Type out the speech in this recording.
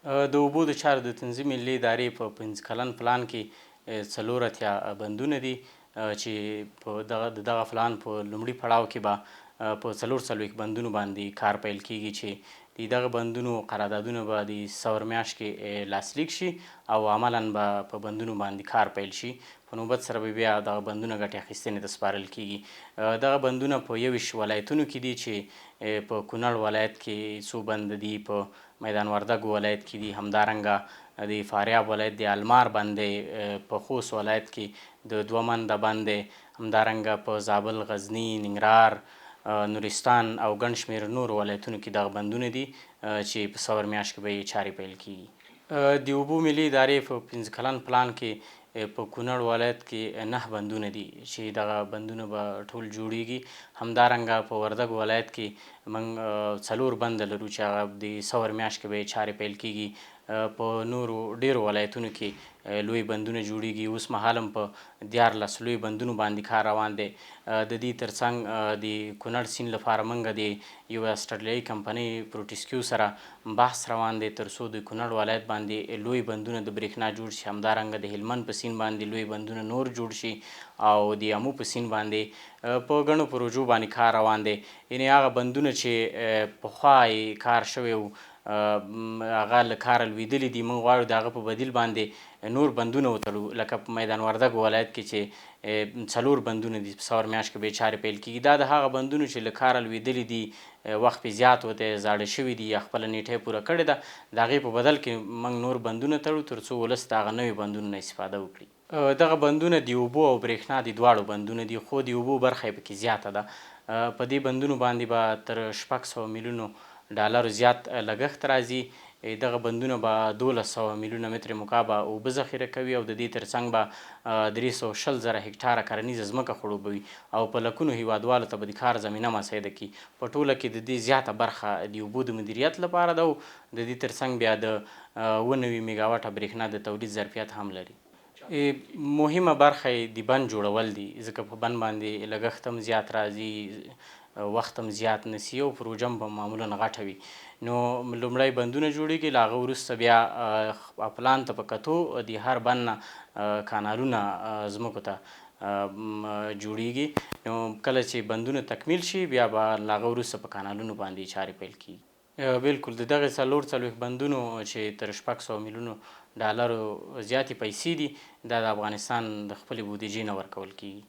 د اوبو د چارو د تنظیم ملي ادارې په 5 کلن پلان کې 4 بندونه دي چې په دغه پلان په لومړي پړاو کې به په 44 بندونو باندې کار پیل کیږي چې د دغه بندونو قراردادونه به د سور میاشت کې لاسلیک شي او عملاً به په بندونو باندې کار پیل شي. په نوبت سره به بیا دغه بندونه ګټې اخیستنې ته سپارل کیږي. دغه بندونه په 21 ولایتونو کې دي چې په کونړ ولایت کې څو بند دي، په میدان وردګ ولایت کې دي، همدارنګه د فاریاب ولایت د المار بند دی، په خوست ولایت کې د 2 منده بند دی، همدارنګه په زابل، غزني، ننګرهار، نورستان او ګڼ شمېر نورو ولایتونو کې دغه بندونه دي چې په سور میاشت کې به یې چارې پیل کیږي. د اوبو ملي ادارې په 5 کلن پلان کې په کونړ ولایت کې 9 بندونه دي چې دغه بندونه به ټول جوړیږي. همدارنګه په وردګ ولایت کې موږ 4 بنده لرو چې هغه د سور میاشت کې به یې چارې پیل کیږي. په نورو ډیرو ولایتونو کې لوی بندونه جوړیږي. اوس مهال هم په 14 لوی بندونو باندې کار روان دی. د دې ترڅنګ د کونړ سیند لپاره موږ د یو استرالیایي کمپنۍ پروټیسکیو سره بحث روان دی تر څو د کونړ ولایت باندې لوی بندونه د برېښنا جوړ شي. همدارنګه د هلمند په سیند باندې لوی بندونه نور جوړ شي او د امو په سیند باندې په ګڼو پروژو باندې کار روان دی. یعنې هغه بندونه چې پخوا یې کار شوی و هغه له کاره لوېدلي دي، موږ غواړو د هغه په بدیل باندې نور بندونه وتړو. لکه په میدان وردګ ولایت کې چې 4 بندونه دي په سور میاشت کې به یې چارې پیل کیږي. دا د هغه بندونو چې له کاره لوېدلي دي، وخت پرې زیات وتی، زاړه شوي دي یا خپله نیټه یې پوره کړې ده، د هغې په بدل کې موږ نور بندونه تړو تر څو ولس د هغه نویو بندونو نه استفاده وکړي. دغه بندونه د اوبو او برېښنا د دواړو بندونه دي، خو د اوبو برخه یې پکې زیاته ده. په دې بندونو باندې به تر 600 میلیونو ډالرو زیات لګښت راځي. دغه بندونه به 1200 میلیونه متر مکعب اوبه ذخیره کوي او د دې ترڅنګ به 320 زره هکټاره کرنیزه ځمکه خړوبوي او په لکونو هیوادوالو ته به د کار زمینه مساعده کړي. په ټوله کې د دې زیاته برخه د اوبو د مدیریت لپاره ده او د دې ترڅنګ بیا د 90 میګاواټه برېښنا د تولید ظرفیت هم لري. مهمه برخه یې د بند جوړول دي، ځکه په بند باندې لګښت هم زیات راځي، وخت هم زیات نیسي او پروژه هم معمولا غټه وي. نو لومړی بندونه جوړیږي، له هغه وروسته بیا پلان ته په کتو د هر بند نه کانالونه ځمکو ته جوړیږي. نو کله چې بندونه تکمیل شي بیا به له هغه وروسته په کانالونو باندې چارې پیل کیږي. بالکل د دغې 44 بندونو چې تر 600 میلیونو ډالرو زیاتې پیسې دي، دا د افغانستان د خپلې بودیجې نه ورکول کیږي.